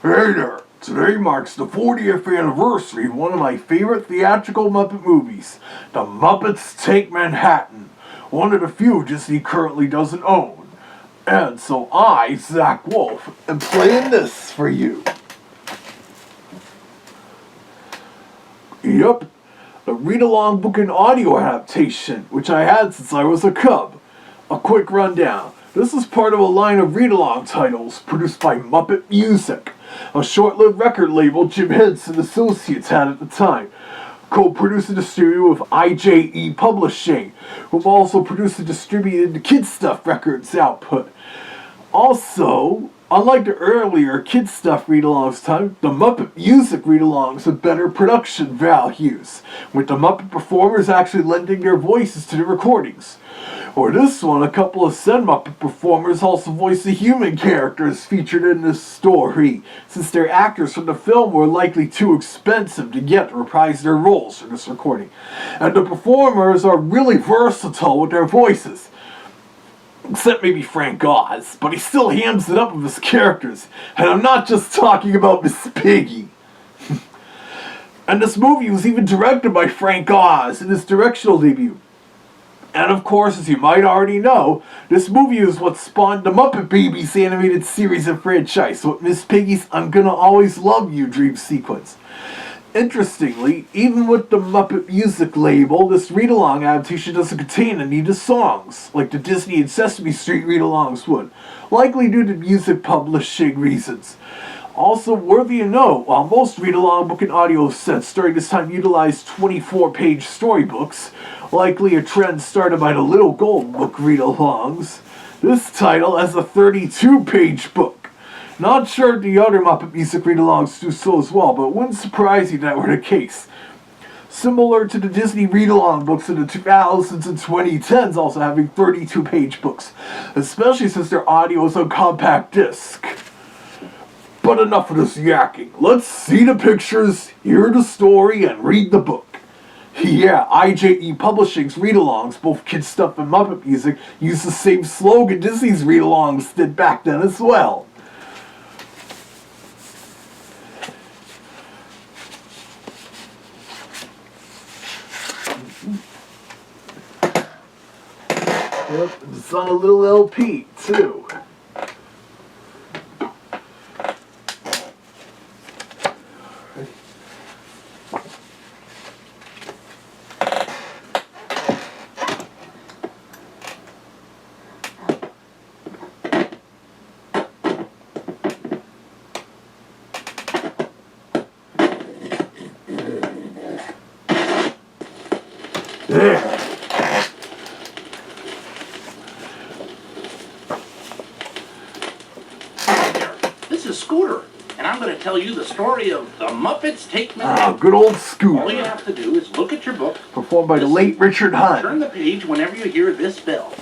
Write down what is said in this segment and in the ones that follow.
Hey there! Today marks the 40th anniversary of one of my favorite theatrical Muppet movies, the Muppets Take Manhattan, one of the few Disney currently doesn't own. And so I, Zak Wolf, am playing this for you. Yep, the read-along book and audio adaptation, which I had since I was a cub. A quick rundown. This is part of a line of read-along titles produced by Muppet Music, a short-lived record label Jim Henson Associates had at the time. Co-produced and distributed with IJE Publishing, who've also produced and distributed the Kid Stuff Records output. Also, unlike the earlier Kid Stuff read-alongs time, the Muppet Music read-alongs have better production values, with the Muppet performers actually lending their voices to the recordings. Or this one, a couple of said Muppet performers also voice the human characters featured in this story, since their actors from the film were likely too expensive to get to reprise their roles for this recording. And the performers are really versatile with their voices. Except maybe Frank Oz, but he still hams it up with his characters. And I'm not just talking about Miss Piggy. And this movie was even directed by Frank Oz in his directional debut. And of course, as you might already know, this movie is what spawned the Muppet Babies animated series and franchise with Miss Piggy's I'm Gonna Always Love You dream sequence. Interestingly, even with the Muppet Music label, this read-along adaptation doesn't contain any of the songs, like the Disney and Sesame Street read-alongs would, likely due to music publishing reasons. Also worthy of note, while most read-along book and audio sets during this time utilized 24-page storybooks, likely a trend started by the Little Gold Book read-alongs, this title has a 32-page book. Not sure if the other Muppet Music read-alongs do so as well, but it wouldn't surprise you if that were the case. Similar to the Disney read-along books in the 2000s and 2010s also having 32-page books, especially since their audio is on compact disc. But enough of this yakking. Let's see the pictures, hear the story, and read the book. Yeah, IJE Publishing's read-alongs, both Kid Stuff and Muppet Music, use the same slogan Disney's read-alongs did back then as well. Yep, it's on a little LP, too. There. This is Scooter, and I'm going to tell you the story of the Muppets Take Manhattan. Ah, good old Scooter. All you have to do is look at your book. Performed by the late Richard Hunt. Turn the page whenever you hear this bell.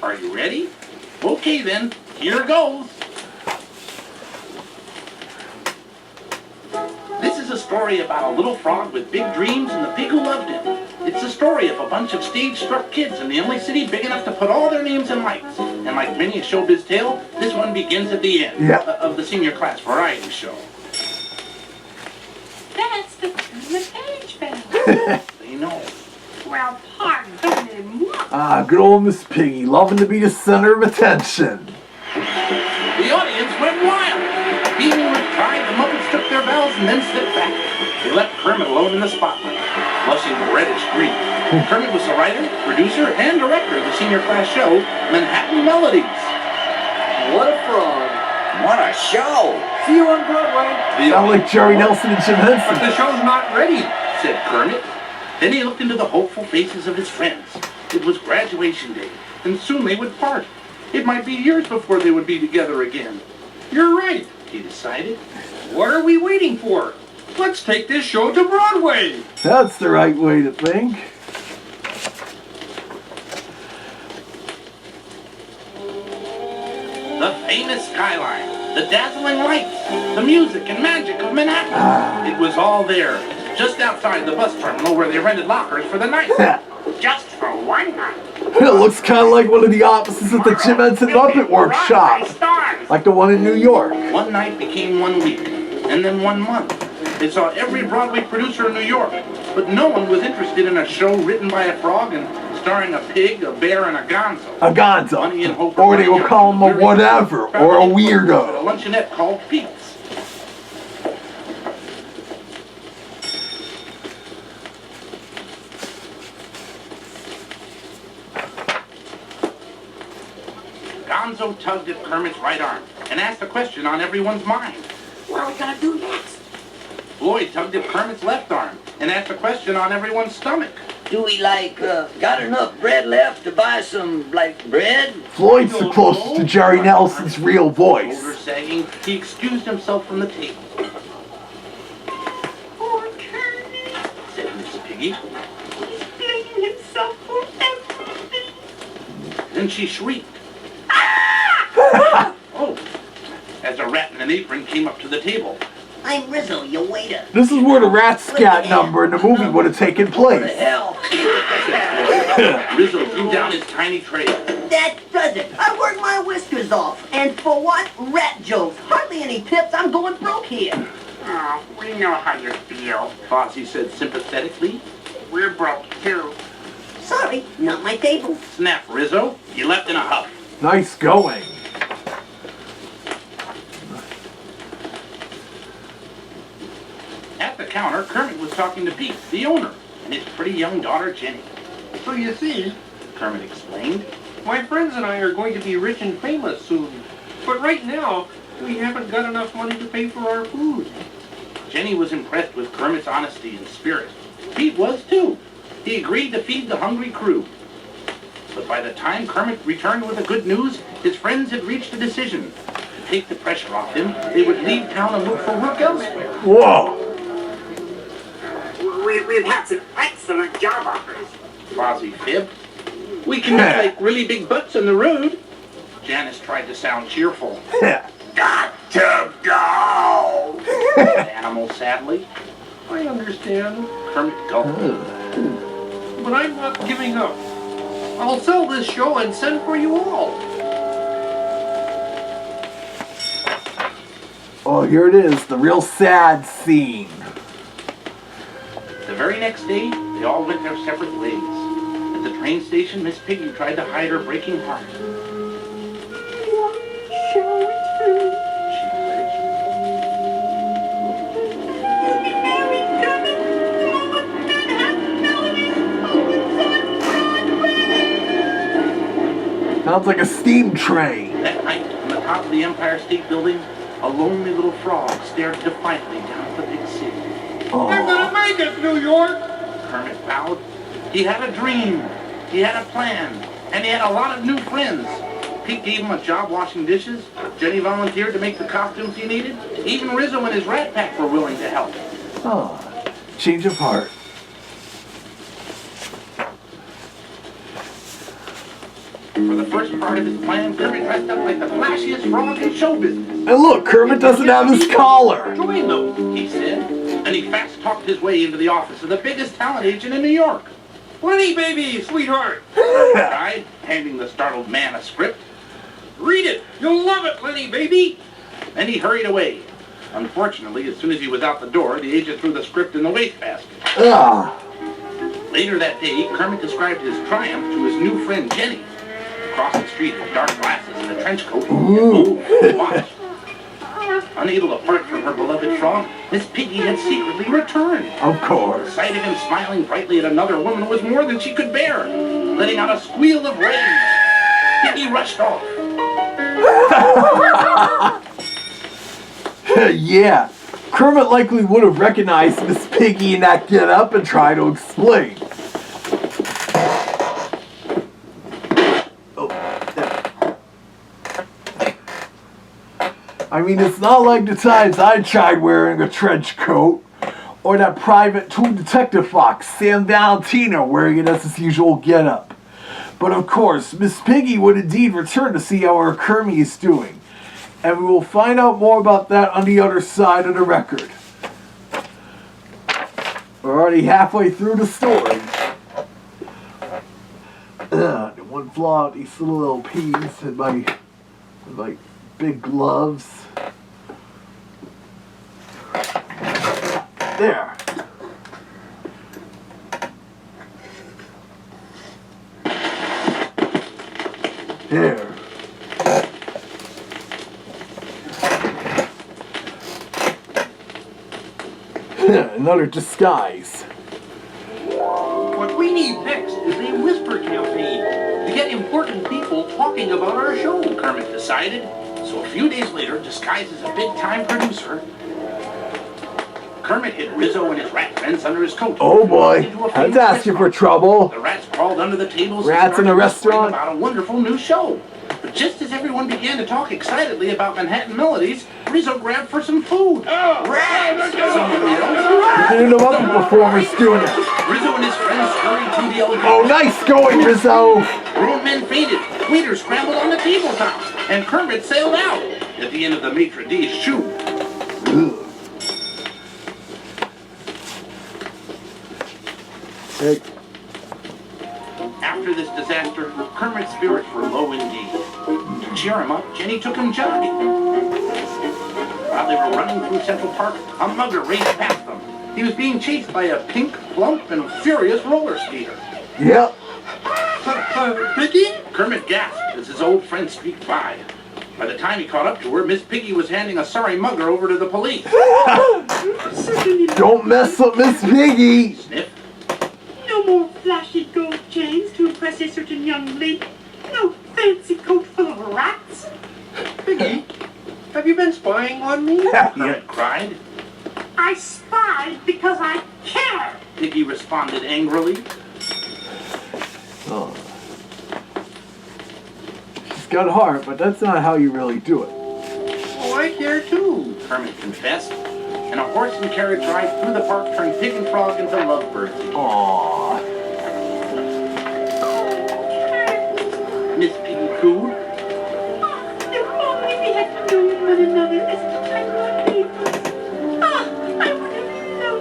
Are you ready? Okay then, here goes. This is a story about a little frog with big dreams and the pig who loved him. It's the story of a bunch of stage-struck kids in the only city big enough to put all their names in lights. And like many a showbiz tale, this one begins at the end of the senior class variety show. That's the Kermit page bell. They know. Well, pardon me. Ah, good old Miss Piggy, loving to be the center of attention. The audience went wild. Being tried, the Muppets took their bells and then stepped back. They left Kermit alone in the spotlight, blushing reddish green. Kermit was the writer, producer, and director of the senior class show, Manhattan Melodies. What a frog. What a show. See you on Broadway. Sound like Jerry Nelson and Jim But Henson. the show's not ready, said Kermit. Then he looked into the hopeful faces of his friends. It was graduation day, and soon they would part. It might be years before they would be together again. You're right, he decided. What are we waiting for? Let's take this show to Broadway. That's the right way to think. The famous skyline, the dazzling lights, the music and magic of Manhattan. It was all there, just outside the bus terminal where they rented lockers for the night. Just for one night. It looks kind of like one of the offices at the Jim Henson Muppet Workshop. Star Like the one in New York. One night became 1 week, and then 1 month. They saw every Broadway producer in New York, but no one was interested in a show written by a frog and starring a pig, a bear, and a gonzo. A gonzo. Money and hope Or they will call him a whatever, or a At a weirdo. luncheonette called Pete's. Gonzo tugged at Kermit's right arm and asked a question on everyone's mind. What are we gonna do next? Floyd tugged at Kermit's left arm and asked a question on everyone's stomach. Do we, got enough bread left to buy some, bread? Floyd's the closest to Jerry Nelson's real voice. Shoulders sagging, he excused himself from the table. Poor Kermit. Said Miss Piggy. He's blaming himself for everything. Then she shrieked. Oh, as a rat in an apron came up to the table. I'm Rizzo, your waiter. This is where the rat scat number in the movie would have taken What the place. hell? Rizzo threw down his tiny tray. That doesn't. I worked my whiskers off. And for what? Rat jokes. Hardly any tips. I'm going broke here. Oh, we know how you feel. Fozzie said sympathetically. We're broke too. Sorry, not my table. Snap, Rizzo. You left in a huff. Nice going. At the counter, Kermit was talking to Pete, the owner, and his pretty young daughter, Jenny. So you see, Kermit explained. my friends and I are going to be rich and famous soon. But right now, we haven't got enough money to pay for our food. Jenny was impressed with Kermit's honesty and spirit. Pete was too. He agreed to feed the hungry crew. But by the time Kermit returned with the good news, his friends had reached a decision. To take the pressure off him, they would leave town and look for work elsewhere. Whoa. We've had some excellent job offers. Fozzie fibbed. We can make like really big butts on the road. Janice tried to sound cheerful. Got to go! said Animal sadly. I understand, Kermit gulped. but I'm not giving up. I'll sell this show and send for you all. Oh, here it is, the real sad scene. The very next day, they all went their separate ways. At the train station, Miss Piggy tried to hide her breaking heart. Show it through. She pledged. Sounds like a steam train. That night, on the top of the Empire State Building, a lonely little frog stared defiantly down at the big city. I'm gonna make it, New York! Kermit vowed. He had a dream, he had a plan, and he had a lot of new friends. Pete gave him a job washing dishes. Jenny volunteered to make the costumes he needed. Even Rizzo and his Rat Pack were willing to help. Oh, change of heart. For the first part of his plan, Kermit dressed up like the flashiest frog in show business. And look, Kermit doesn't have his collar. Join them, he said. And he fast-talked his way into the office of the biggest talent agent in New York. Lenny, baby, sweetheart! Kermit cried, handing the startled man a script. Read it! You'll love it, Lenny, baby! Then he hurried away. Unfortunately, as soon as he was out the door, the agent threw the script in the wastebasket. Ah. Later that day, Kermit described his triumph to his new friend Jenny. Across the street with dark glasses and a trench coat and watch. Unable to part from her beloved frog, Miss Piggy had secretly returned. Of The course. sight of him smiling brightly at another woman was more than she could bear. Letting out a squeal of rage, Piggy rushed off. Yeah. Kermit likely would have recognized Miss Piggy in that get-up and tried to explain. I mean, it's not like the times I tried wearing a trench coat, or that private True Detective Fox, Sam Valentino, wearing it as his usual get-up. But of course, Miss Piggy would indeed return to see how our Kermit is doing. And we will find out more about that on the other side of the record. We're already halfway through the story. The one flaw with these little peas in my big gloves. There. There. Another disguise. What we need next is a whisper campaign to get important people talking about our show. Kermit decided. So a few days later, disguised as a big-time producer, Kermit hid Rizzo and his rat friends under his coat. Oh boy, that's asking for trouble. The rats crawled under the tables. Rats in a restaurant? About a wonderful new show. But just as everyone began to talk excitedly about Manhattan Melodies, Rizzo grabbed for some food. Rats! Someone yelled. You know what the performers doing it. Rizzo and his friends scurried through the elevator. Oh, nice going, Rizzo. Grown men fainted. Waiters scrambled on the tabletops. And Kermit sailed out at the end of the maitre d's shoe. Ugh. Hey. After this disaster, Kermit's spirits were low indeed. To cheer him up, Jenny took him jogging. While they were running through Central Park, a mugger raced past them. He was being chased by a pink, plump, and furious roller skater. Yep. Piggy? Kermit gasped as his old friend streaked by. By the time he caught up to her, Miss Piggy was handing a sorry mugger over to the police. Don't mess up Miss Piggy. Sniff. No more flashy gold chains to impress a certain young lady. No fancy coat full of rats. Piggy, have you been spying on me? Kermit cried. I spied because I care. Piggy responded angrily. Oh. She's got a heart, but that's not how you really do it. Oh, I care too. Kermit confessed. And a horse and carriage ride through the park turned Pig and Frog into lovebirds. Aww. Miss Piggy cooed. If only we had known one another as time neighbors. I would have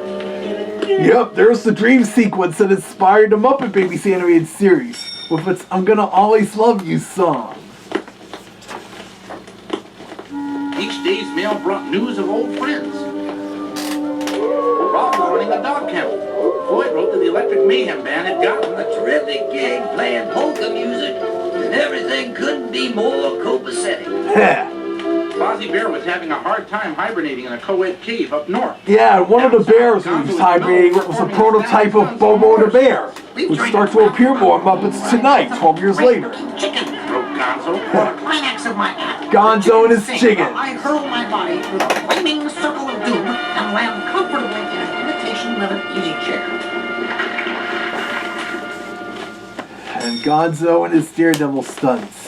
loved you. Yep, there's the dream sequence that inspired the Muppet Babies animated series with its I'm Gonna Always Love You song. Each day's mail brought news of old friends. Rob was running a dog kennel. Floyd wrote that the Electric Mayhem Band had gotten A terrific gig playing polka music, and everything couldn't be more copacetic. Fozzie Bear was having a hard time hibernating in a co-ed cave up north. Yeah, and one of the bears who was hibernating was a prototype of Bobo the Bear, which starts to appear more on Muppets Tonight, 12 years later. Chicken, wrote Gonzo. The climax of my act. Gonzo and his chicken. I hurl my body through the flaming circle of doom and land comfortably in an imitation of an easy chair. And Gonzo and his Daredevil stunts.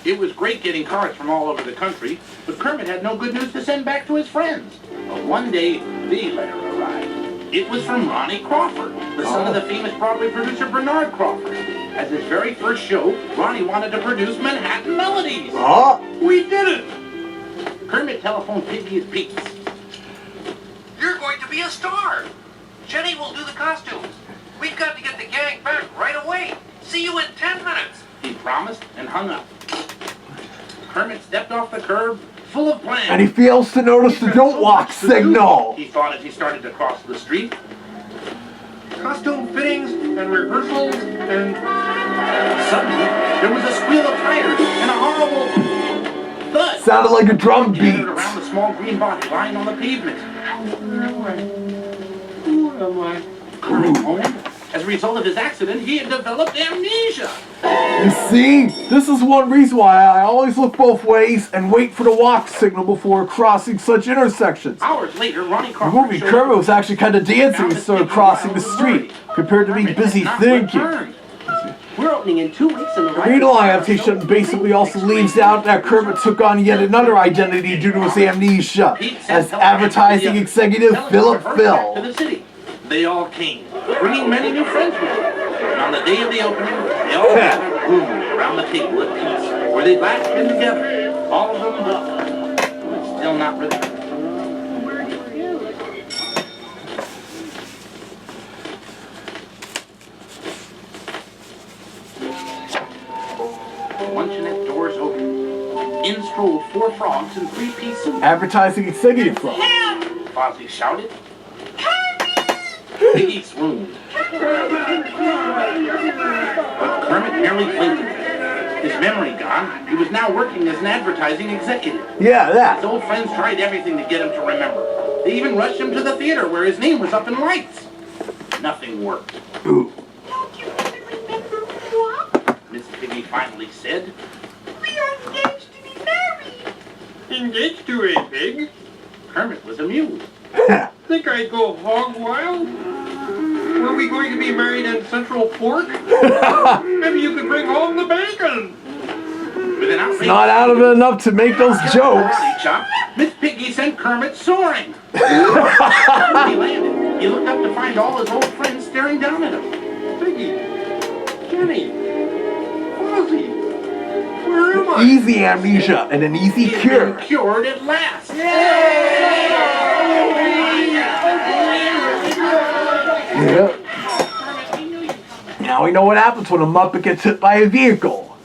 It was great getting cards from all over the country, but Kermit had no good news to send back to his friends. But one day, the letter arrived. It was from Ronnie Crawford, the son of the famous Broadway producer Bernard Crawford. As his very first show, Ronnie wanted to produce Manhattan Melodies. Oh, We did it! Kermit telephoned Piggy at Pete's. You're going to be a star. Jenny will do the costumes. We've got to get the gang back right away. See you in 10 minutes. He promised and hung up. Kermit stepped off the curb, full of plans. and he fails to notice the don't walk signal. He thought as he started to cross the street. Costume fittings and rehearsals and... Suddenly, there was a squeal of tires and a horrible thud. Sounded like a drum He beat. entered around the small green body lying on the pavement. Who am I? Kermit moaned. As a result of his accident, he had developed amnesia. You see, this is one reason why I always look both ways and wait for the walk signal before crossing such intersections. Hours later, Ronnie The Crawford movie showed Kermit was actually kind of dancing found when he that started Piggy crossing the was street, worried. compared to being Kermit busy had not thinking. returned. We're opening in 2 weeks in the The read-along adaptation basically also leaves out that Kermit took on yet another identity due to his amnesia, Pete sent as telegrams to advertising the executive others to Philip hurry back to Phil. the city. They all came, bringing many new friends with them. And on the day of the opening, they all gathered gloomily around the table at Pete's, where they'd last been together, all of them but still not returned. Luncheon of 4 frogs in 3-piece suits. Advertising executive from. Fozzie shouted. Piggy swooned. But Kermit merely blinked. His memory gone, he was now working as an advertising executive. Yeah, His that. old friends tried everything to get him to remember. They even rushed him to the theater where his name was up in lights. Nothing worked. Ooh. Don't you even remember what? Miss Piggy finally said, We are engaged to be married. Engaged to a pig? Kermit was amused. Think I'd go hog wild? Were we going to be married in Central Fork? Maybe you could bring home the bacon. With an outrageous Not out of it enough to make those jokes. karate chop, Miss Piggy sent Kermit soaring. When he landed, he looked up to find all his old friends staring down at him. Piggy, Jenny, Fozzie, where am I? Easy amnesia and an easy He had cure. been cured at last. Yeah. Now we know what happens when a Muppet gets hit by a vehicle.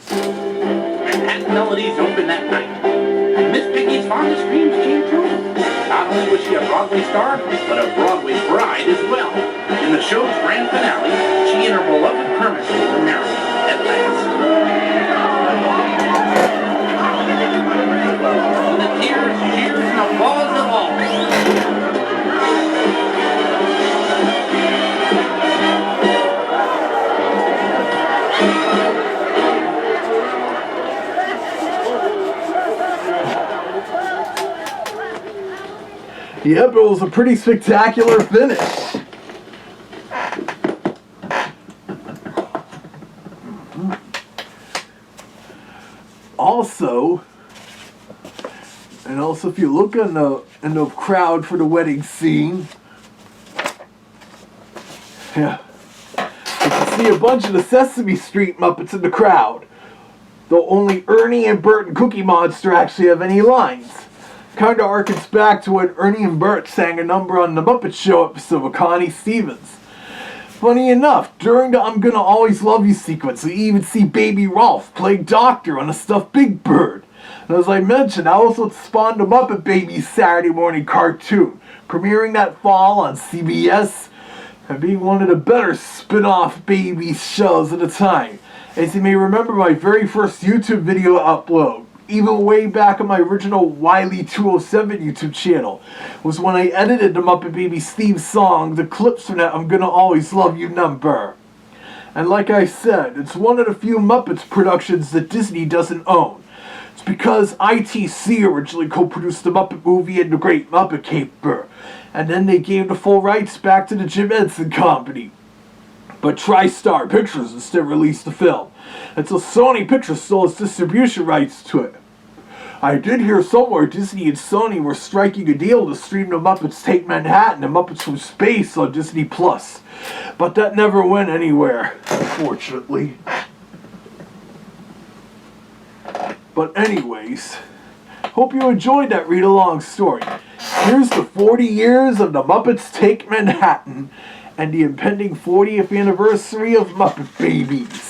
Manhattan melodies opened that night. And Miss Piggy's fondest dreams came true. Not only was she a Broadway star, but a Broadway bride as well. In the show's grand finale, she and her beloved Kermit were married at last. And the tears, cheers, and applause of all. Yep, it was a pretty spectacular finish. Also, if you look in the crowd for the wedding scene, yeah, you can see a bunch of the Sesame Street Muppets in the crowd. Though only Ernie and Bert and Cookie Monster actually have any lines. Kinda harkens back to when Ernie and Bert sang a number on the Muppet Show episode with Connie Stevens. Funny enough, during the I'm Gonna Always Love You sequence, we even see Baby Rolf play Doctor on a stuffed Big Bird. And as I mentioned, that was what spawned the Muppet Babies Saturday morning cartoon, premiering that fall on CBS, and being one of the better spin-off Babies shows at the time. As you may remember, my very first YouTube video upload, even way back on my original Wiley207 YouTube channel, was when I edited the Muppet Babies theme song, the clips from that I'm Gonna Always Love You number. And like I said, it's one of the few Muppets productions that Disney doesn't own. It's because ITC originally co-produced the Muppet movie and the Great Muppet Caper, and then they gave the full rights back to the Jim Henson Company. But TriStar Pictures instead released the film, and so Sony Pictures still has distribution rights to it. I did hear somewhere Disney and Sony were striking a deal to stream the Muppets Take Manhattan and Muppets from Space on Disney+. But that never went anywhere, unfortunately. But anyways, hope you enjoyed that read-along story. Here's the 40 years of the Muppets Take Manhattan and the impending 40th anniversary of Muppet Babies.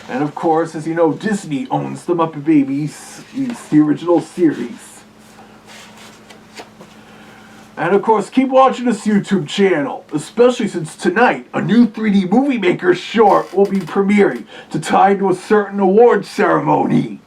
And of course, as you know, Disney owns the Muppet Babies, it's the original series. And of course, keep watching this YouTube channel, especially since tonight, a new 3D Movie Maker short will be premiering to tie into a certain award ceremony.